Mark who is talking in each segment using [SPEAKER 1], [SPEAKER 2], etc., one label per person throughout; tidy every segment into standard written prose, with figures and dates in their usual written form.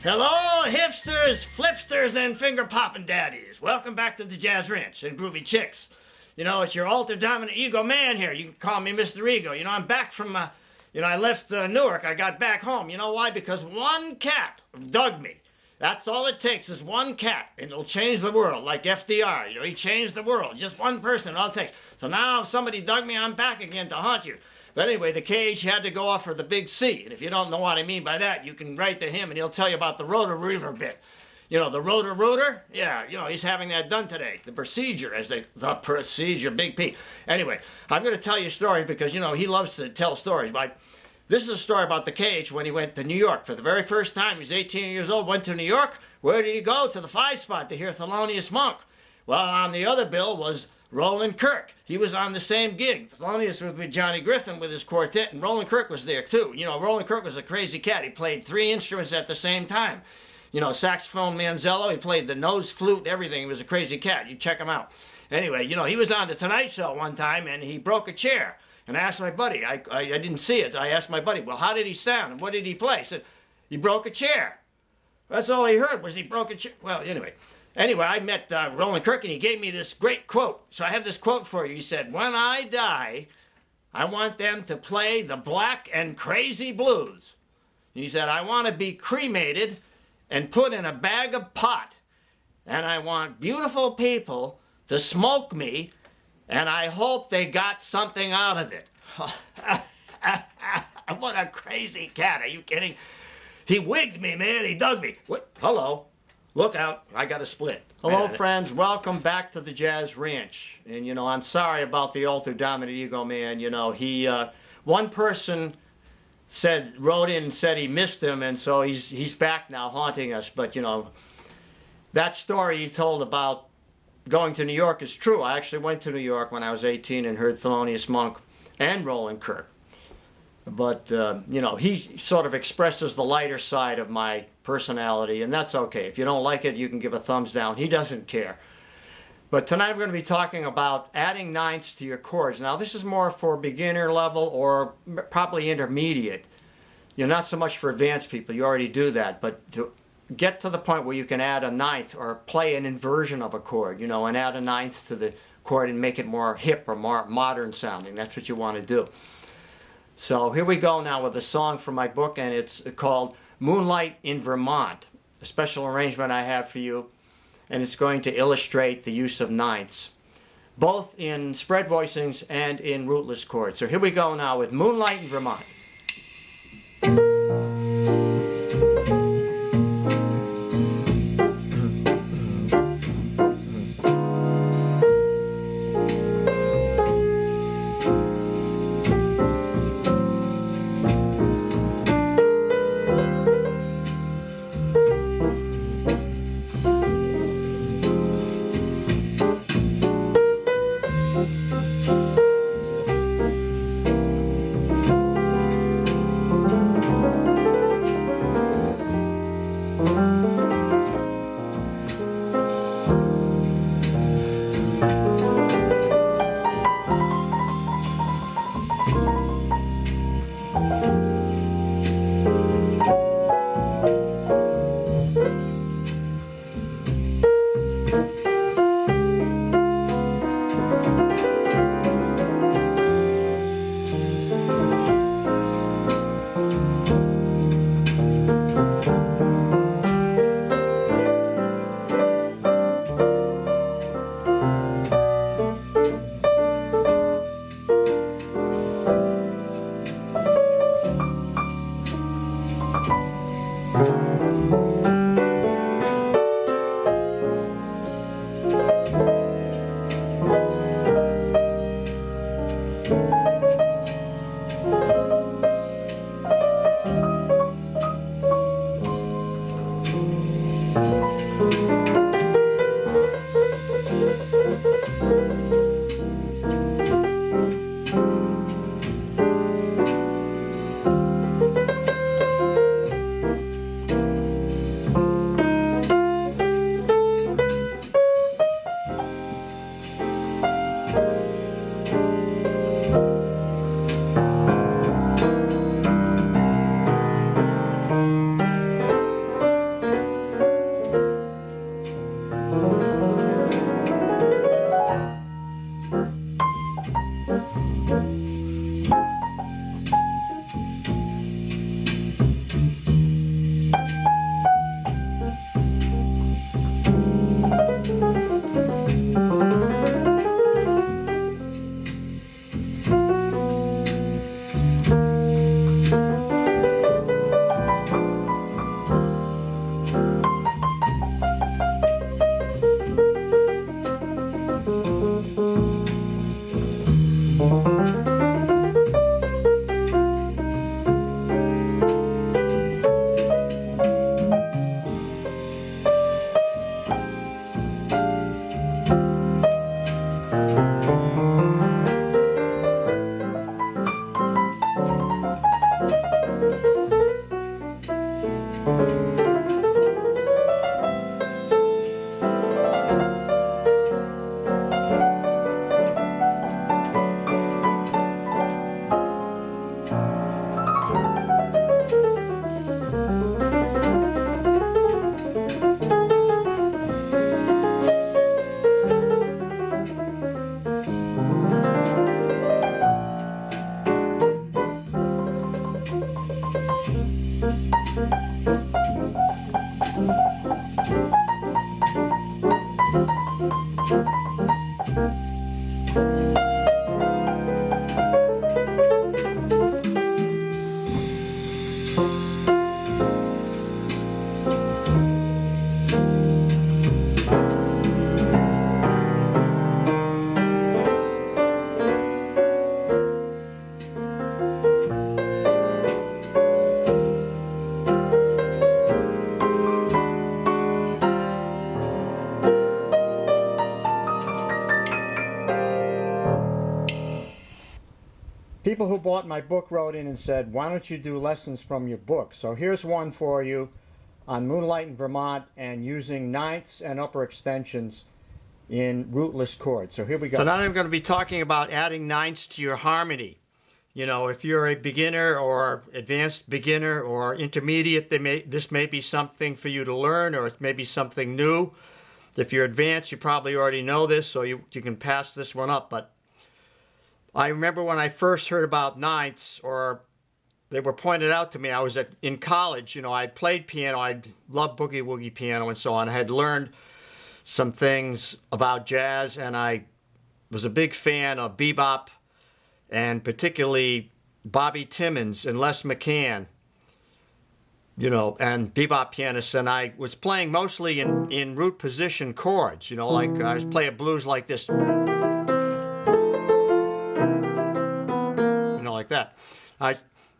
[SPEAKER 1] Hello, hipsters, flipsters, and finger-popping daddies. Welcome back to the Jazz Ranch and Groovy Chicks. You know, it's your alter dominant ego man here. You can call me Mr. Ego. You know, I'm back from, I left Newark. I got back home. You know why? Because one cat dug me. That's all it takes is one cat, and it'll change the world, like FDR. You know, he changed the world. Just one person, all it takes. So now if somebody dug me, I'm back again to haunt you. But anyway, the cage had to go off for the big C. And if you don't know what I mean by that, you can write to him, and he'll tell you about the rotor-rooter bit. You know, the rotor-rooter? Yeah, you know, he's having that done today. The procedure, the procedure, Big P. Anyway, I'm going to tell you a story because, you know, he loves to tell stories. But this is a story about the cage when he went to New York for the very first time. He was 18 years old, went to New York. Where did he go? To the 5 spot to hear Thelonious Monk. Well, on the other bill was Roland Kirk. He was on the same gig. Thelonious was with Johnny Griffin with his quartet, and Roland Kirk was there too. You know, Roland Kirk was a crazy cat. He played 3 instruments at the same time. You know, saxophone, manzello, he played the nose flute, everything. He was a crazy cat. You check him out. Anyway, you know, he was on the Tonight Show one time, and he broke a chair. And I asked my buddy, I didn't see it. I asked my buddy, well, how did he sound? And what did he play? He said, he broke a chair. That's all he heard was he broke a chair. Well, Anyway, I met Roland Kirk, and he gave me this great quote. So I have this quote for you. He said, when I die, I want them to play the black and crazy blues. He said, I want to be cremated and put in a bag of pot. And I want beautiful people to smoke me, and I hope they got something out of it. What a crazy cat. Are you kidding? He wigged me, man. He dug me. What? Hello. Look out, I got a split. Hello, friends. Welcome back to the Jazz Ranch. And, you know, I'm sorry about the alter dominant ego man. You know, one person wrote in and said he missed him, and so he's back now haunting us. But, you know, that story he told about going to New York is true. I actually went to New York when I was 18 and heard Thelonious Monk and Roland Kirk. But, you know, he sort of expresses the lighter side of my personality, and that's okay. If you don't like it, you can give a thumbs down. He doesn't care. But tonight we're going to be talking about adding ninths to your chords. Now, this is more for beginner level or probably intermediate. You know, not so much for advanced people. You already do that. But to get to the point where you can add a ninth or play an inversion of a chord, you know, and add a ninth to the chord and make it more hip or more modern sounding. That's what you want to do. So here we go now with a song from my book, and it's called Moonlight in Vermont, a special arrangement I have for you, and it's going to illustrate the use of ninths, both in spread voicings and in rootless chords. So here we go now with Moonlight in Vermont. People who bought my book wrote in and said, why don't you do lessons from your book? So here's one for you on Moonlight in Vermont and using ninths and upper extensions in rootless chords. So here we go. So now I'm going to be talking about adding ninths to your harmony. You know, if you're a beginner or advanced beginner or intermediate, this may be something for you to learn, or it may be something new. If you're advanced, you probably already know this, so you can pass this one up. But I remember when I first heard about ninths, or they were pointed out to me, I was in college, you know, I played piano, I loved boogie-woogie piano and so on. I had learned some things about jazz, and I was a big fan of bebop, and particularly Bobby Timmons and Les McCann, you know, and bebop pianists. And I was playing mostly in root position chords, you know, like I was playing blues like this, you know, like that. I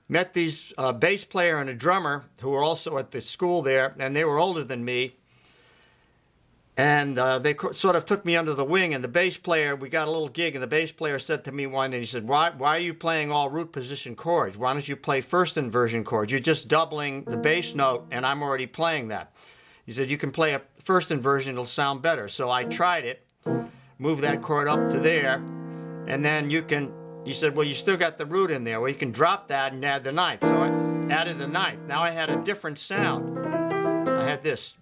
[SPEAKER 1] met these bass player and a drummer who were also at the school there, and they were older than me. And they sort of took me under the wing, and the bass player, we got a little gig, and the bass player said to me one day, he said, why are you playing all root position chords? Why don't you play first inversion chords? You're just doubling the bass note, and I'm already playing that. He said, you can play a first inversion, it'll sound better. So I tried it, moved that chord up to there, and then he said, well, you still got the root in there. Well, you can drop that and add the ninth. So I added the ninth. Now I had a different sound. I had this.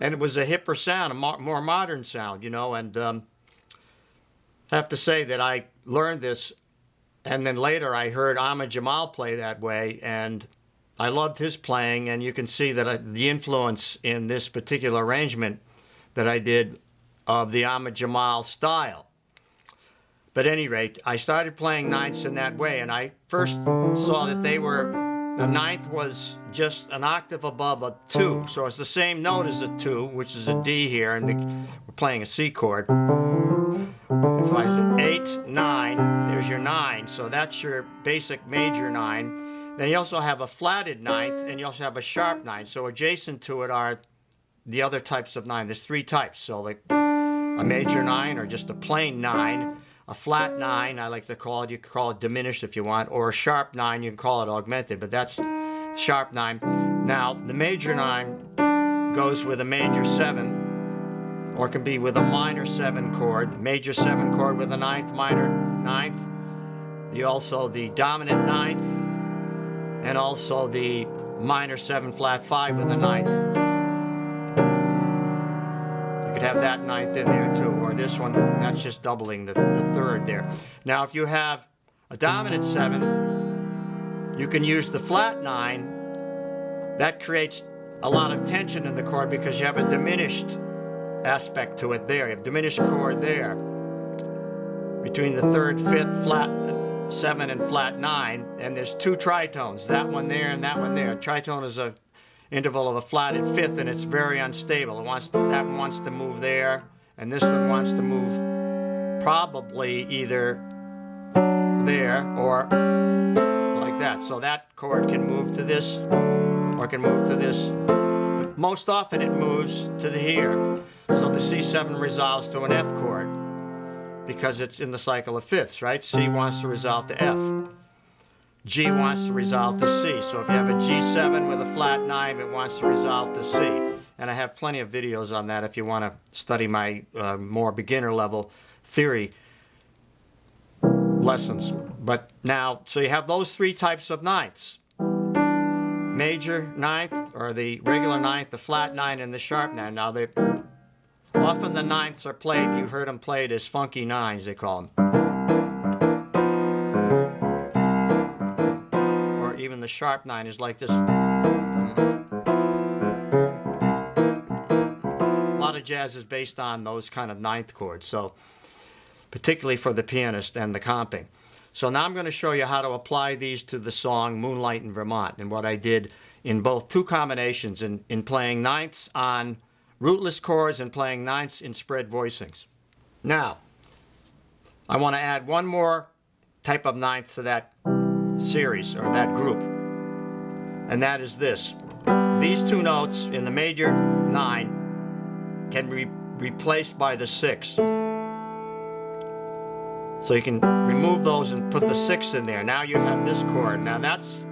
[SPEAKER 1] And it was a hipper sound, a more modern sound, you know, and I have to say that I learned this, and then later I heard Ahmad Jamal play that way, and I loved his playing, and you can see that the influence in this particular arrangement that I did of the Ahmad Jamal style. But at any rate, I started playing ninths in that way, and I first saw that the ninth was just an octave above a 2. So it's the same note as a 2, which is a D here, and we're playing a C chord. If I say 8, 9, there's your 9. So that's your basic major 9. Then you also have a flatted ninth, and you also have a sharp 9. So adjacent to it are the other types of 9. There's 3 types. So like a major 9, or just a plain 9. A flat 9, I like to call it. You can call it diminished if you want, or a sharp 9, you can call it augmented, but that's sharp 9. Now, the major 9 goes with a major 7, or can be with a minor 7 chord, major 7 chord with a ninth, minor ninth. Also the dominant ninth, and also the minor 7 flat 5 with a ninth. You could have that ninth in there too, or this one, that's just doubling the third there. Now if you have a dominant 7, you can use the flat 9. That creates a lot of tension in the chord because you have a diminished aspect to it there. You have diminished chord there between the 3rd, 5th, flat 7 and flat 9, and there's 2 tritones, that one there and that one there. A tritone is a interval of a flatted 5th, and it's very unstable. That one wants to move there, and this one wants to move probably either there or like that. So that chord can move to this or can move to this. But most often it moves to the here. So the C7 resolves to an F chord because it's in the cycle of fifths, right? C wants to resolve to F. G wants to resolve to C. So if you have a G7 with a flat 9, it wants to resolve to C. And I have plenty of videos on that if you want to study my more beginner level theory lessons. But now, so you have those 3 types of ninths. Major ninth, or the regular ninth, the flat 9, and the sharp 9. Now, often the ninths are played, you've heard them played as funky 9s, they call them. Even the sharp 9 is like this. A lot of jazz is based on those kind of ninth chords, so particularly for the pianist and the comping. So now I'm going to show you how to apply these to the song Moonlight in Vermont, and what I did in both 2 combinations, in playing ninths on rootless chords and playing ninths in spread voicings. Now, I want to add one more type of ninth to that series, or that group, and that is this. These 2 notes in the major 9 can be replaced by the 6. So you can remove those and put the 6 in there. Now you have this chord. Now that's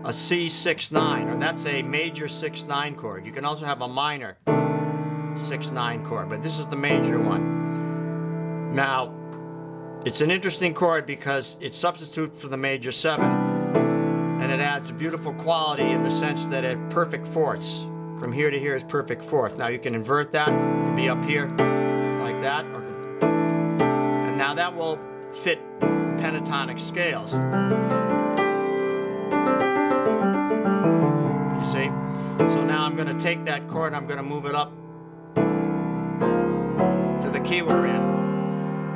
[SPEAKER 1] a C6-9, or that's a major 6-9 chord. You can also have a minor 6-9 chord, but this is the major one. Now, it's an interesting chord because it substitutes for the major 7, and it adds a beautiful quality in the sense that it perfect fourths. From here to here is perfect fourth. Now you can invert that. It can be up here like that, and now that will fit pentatonic scales. You see? So now I'm going to take that chord, I'm going to move it up to the key we're in,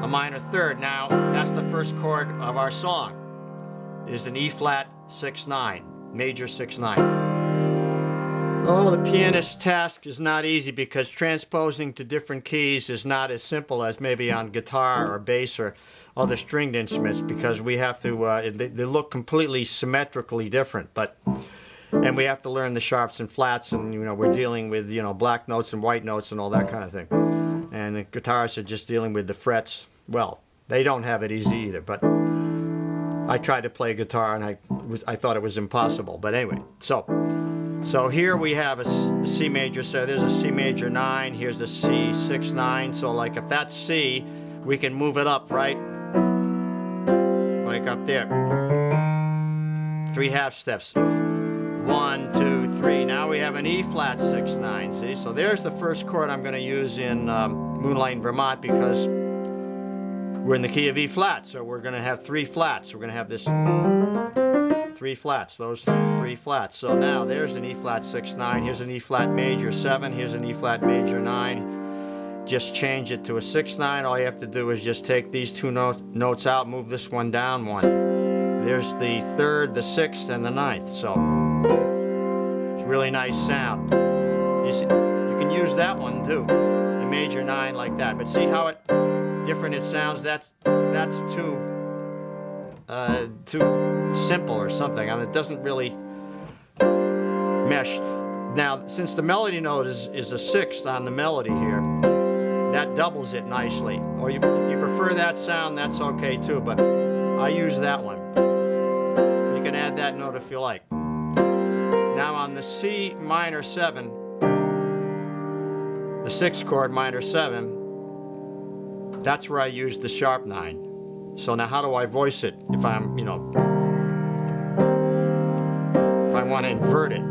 [SPEAKER 1] a minor third. Now that's the first chord of our song, is an E flat 6-9, major 6-9. Oh, the pianist's task is not easy because transposing to different keys is not as simple as maybe on guitar or bass or other stringed instruments, because we have to, they look completely symmetrically different, and we have to learn the sharps and flats, and, you know, we're dealing with, you know, black notes and white notes and all that kind of thing. And the guitarists are just dealing with the frets. Well, they don't have it easy either, but I tried to play guitar and I thought it was impossible. But anyway, so here we have a C major, so there's a C major 9, here's a C 6-9, so like if that's C, we can move it up, right? Like up there. 3 half steps. 1, 2, 3. Now we have an E flat 6-9, see? So there's the first chord I'm going to use in Moonlight in Vermont, because we're in the key of E flat, so we're going to have 3 flats. We're going to have this 3 flats, those 3 flats. So now there's an E flat 6-9, here's an E flat major 7, here's an E flat major 9. Just change it to a 6-9. All you have to do is just take these 2 notes out, move this one down 1. There's the 3rd, the 6th, and the 9th. So it's a really nice sound. You see, you can use that one too, the major 9 like that. But see how different it sounds? That's too simple or something. I mean, it doesn't really mesh. Now, since the melody note is a 6th on the melody here, that doubles it nicely. Or if you prefer that sound, that's okay too, but I use that one. You can add that note if you like. Now on the C minor 7, the 6th chord minor 7, that's where I use the sharp 9. So now how do I voice it if I'm, you know, if I want to invert it?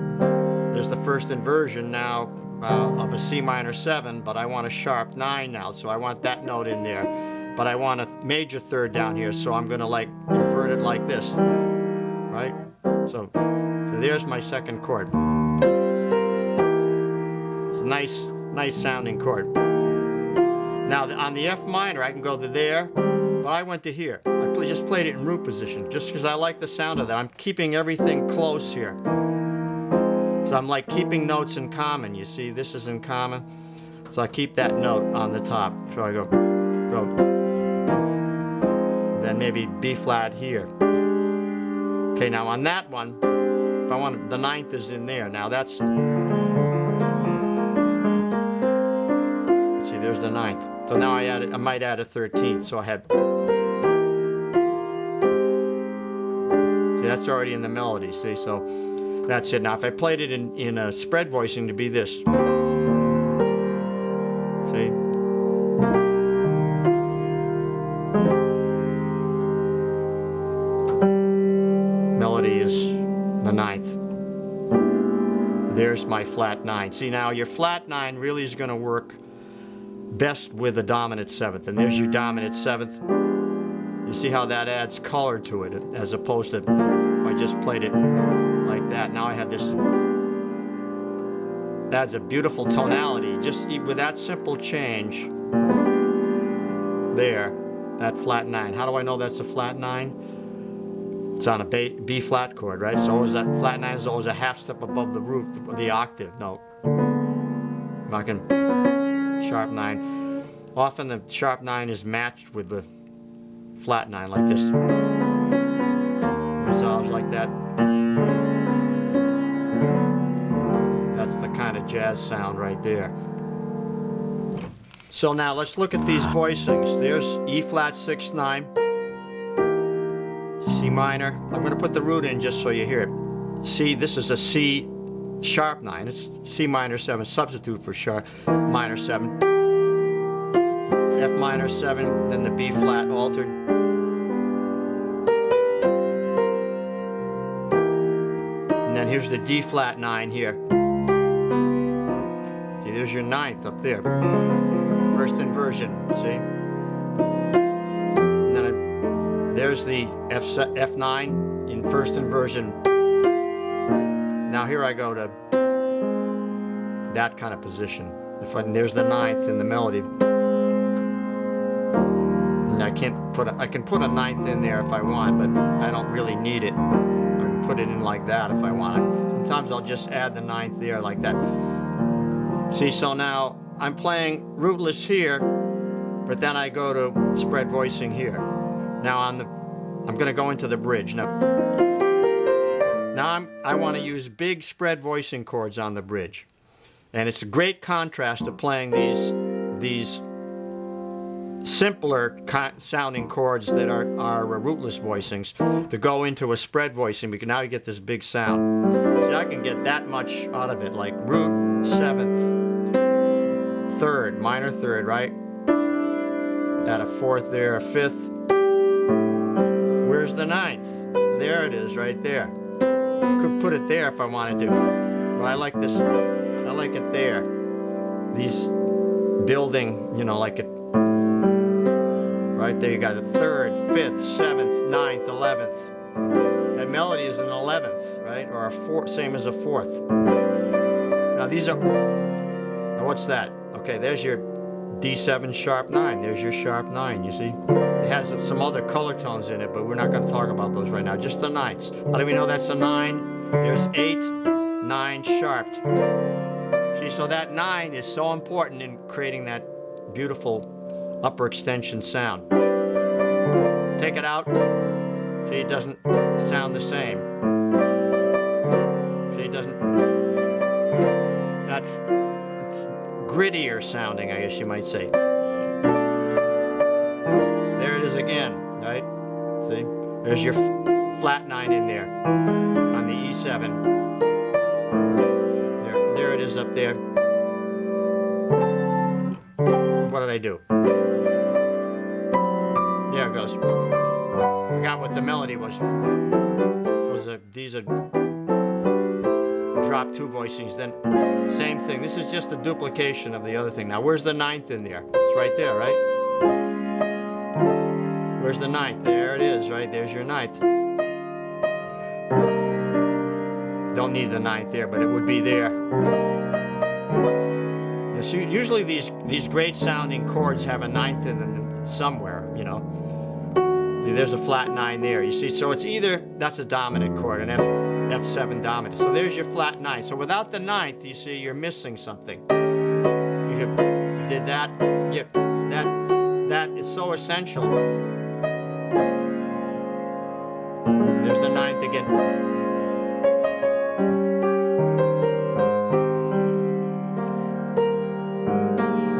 [SPEAKER 1] There's the first inversion now of a C minor 7, but I want a sharp 9 now, so I want that note in there. But I want a major 3rd down here, so I'm going to like invert it like this, right? So there's my 2nd chord. It's a nice sounding chord. Now on the F minor, I can go to there, but I went to here. I just played it in root position, just because I like the sound of that. I'm keeping everything close here. So I'm like keeping notes in common. You see, this is in common. So I keep that note on the top. So I go. Then maybe B flat here. Okay, now on that one, if I want, the 9th is in there. Now that's, see, there's the 9th. So now I might add a 13th. So I had, see, that's already in the melody. See, so that's it. Now if I played it in a spread voicing to be this, see. Melody is the 9th. There's my flat 9. See, now your flat 9 really is going to work best with a dominant 7th, and there's your dominant 7th. You see how that adds color to it, as opposed to if I just played it like that. Now I have this. That's a beautiful tonality, just with that simple change there, that flat 9. How do I know that's a flat 9? It's on a B flat chord, right? So always that flat 9 is always a half step above the root, the octave note. I can sharp 9. Often the sharp 9 is matched with the flat 9 like this. Resolves like that. That's the kind of jazz sound right there. So now let's look at these voicings. There's E flat 6 9, C minor. I'm going to put the root in just so you hear it. C, this is a C sharp 9. It's C minor 7, substitute for sharp minor 7. F minor 7, then the B flat altered. And then here's the D flat 9 here. See, there's your 9th up there. First inversion, see? And then there's the F9 in first inversion. Now here I go to that kind of position. There's the 9th in the melody. And I can put a 9th in there if I want, but I don't really need it. I can put it in like that if I want. Sometimes I'll just add the 9th there like that. See, so now I'm playing rootless here, but then I go to spread voicing here. Now I'm going to go into the bridge. Now I want to use big spread voicing chords on the bridge, and it's a great contrast to playing these simpler sounding chords that are rootless voicings to go into a spread voicing, because now you get this big sound. See, I can get that much out of it, like root 7th. 3rd, minor 3rd, right? Add a 4th there, a 5th. Where's the 9th? There it is, right there. I could put it there if I wanted to, but I like this. I like it there. These building, you know, like it. Right there, you got a 3rd, 5th, 7th, 9th, 11th. That melody is an 11th, right? Or a 4th, same as a 4th. Now these are. Now what's that? Okay, there's your D7 sharp 9. There's your sharp 9, you see? It has some other color tones in it, but we're not going to talk about those right now. Just the 9ths. How do we know that's a 9? There's 8, 9 sharped. See, so that 9 is so important in creating that beautiful upper extension sound. Take it out. See, it doesn't sound the same. See, it doesn't. It's grittier sounding, I guess you might say. There it is again, right? See? There's your flat 9 in there on the E7. There it is up there. What did I do? There it goes. Forgot what the melody was. These are drop 2 voicings, then same thing. This is just a duplication of the other thing. Now where's the 9th in there? It's right there, right? Where's the 9th? There it is, right? There's your 9th. Don't need the 9th there, but it would be there. So usually these great sounding chords have a 9th in them somewhere, you know. See, there's a flat 9 there, you see. So it's either, that's a dominant chord, an F7 dominant. So there's your flat 9. So without the 9th, you see, you're missing something. You did that. That is so essential. There's the 9th again.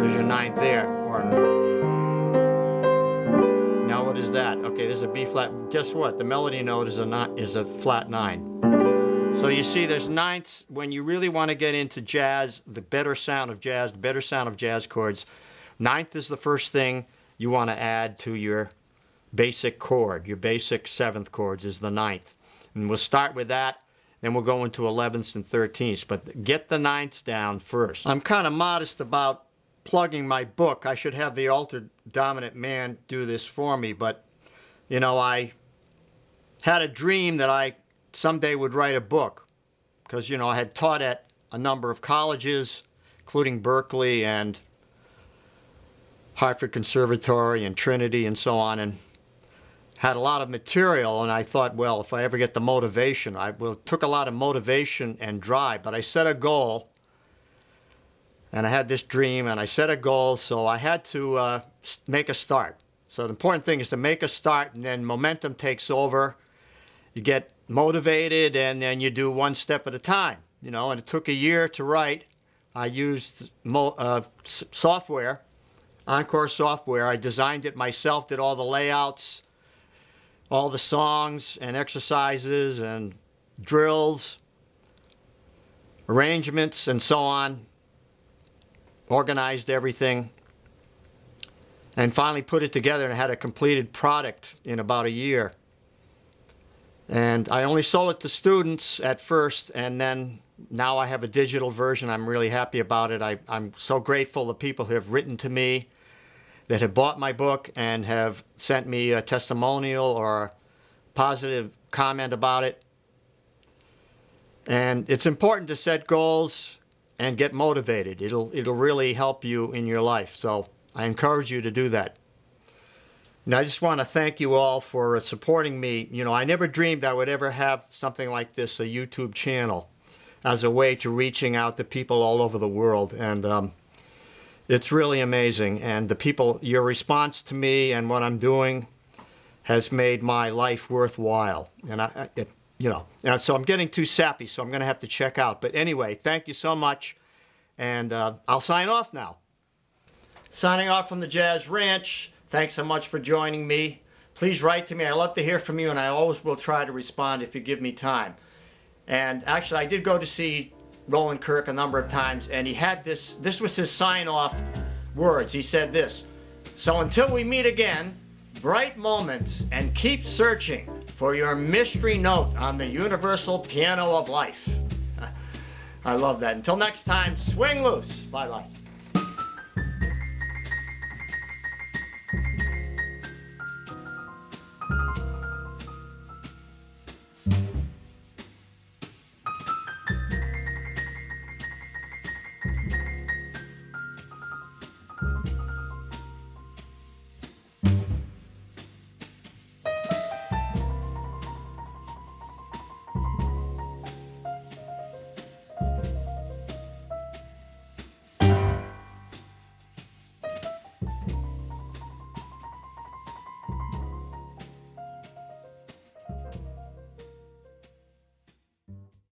[SPEAKER 1] There's your 9th there. Now what is that? Okay, there's a B flat. Guess what? The melody note is a flat 9. So you see, there's 9ths when you really want to get into jazz, the better sound of jazz chords. 9th is the first thing you want to add to your basic chord. Your basic 7th chords is the 9th. And we'll start with that, then we'll go into 11ths and 13ths. But get the 9ths down first. I'm kind of modest about plugging my book. I should have the altered dominant man do this for me, but, you know, I had a dream that I someday would write a book, because, you know, I had taught at a number of colleges, including Berkeley and Hartford Conservatory and Trinity and so on, and had a lot of material. And I thought, well, if I ever get the motivation, it took a lot of motivation and drive, but I set a goal, and I had this dream, and I set a goal, so I had to make a start. So the important thing is to make a start, and then momentum takes over. You get motivated, and then you do one step at a time, you know. And it took a year to write. I used software Encore software. I designed it myself, did all the layouts, all the songs and exercises and drills, arrangements, and so on. Organized everything. And finally put it together and had a completed product in about a year. And I only sold it to students at first, and then now I have a digital version. I'm really happy about it. I'm so grateful to people who have written to me, that have bought my book and have sent me a testimonial or a positive comment about it. And it's important to set goals and get motivated. It'll really help you in your life. So I encourage you to do that. And I just want to thank you all for supporting me. You know, I never dreamed I would ever have something like this, a YouTube channel, as a way to reaching out to people all over the world. And it's really amazing. And the people, your response to me and what I'm doing has made my life worthwhile. And and so I'm getting too sappy, so I'm going to have to check out. But anyway, thank you so much. And I'll sign off now. Signing off from the Jazz Ranch. Thanks so much for joining me. Please write to me. I love to hear from you, and I always will try to respond if you give me time. And actually, I did go to see Roland Kirk a number of times, and he had this was his sign-off words. He said this: "So until we meet again, bright moments, and keep searching for your mystery note on the universal piano of life." I love that. Until next time, swing loose. Bye-bye.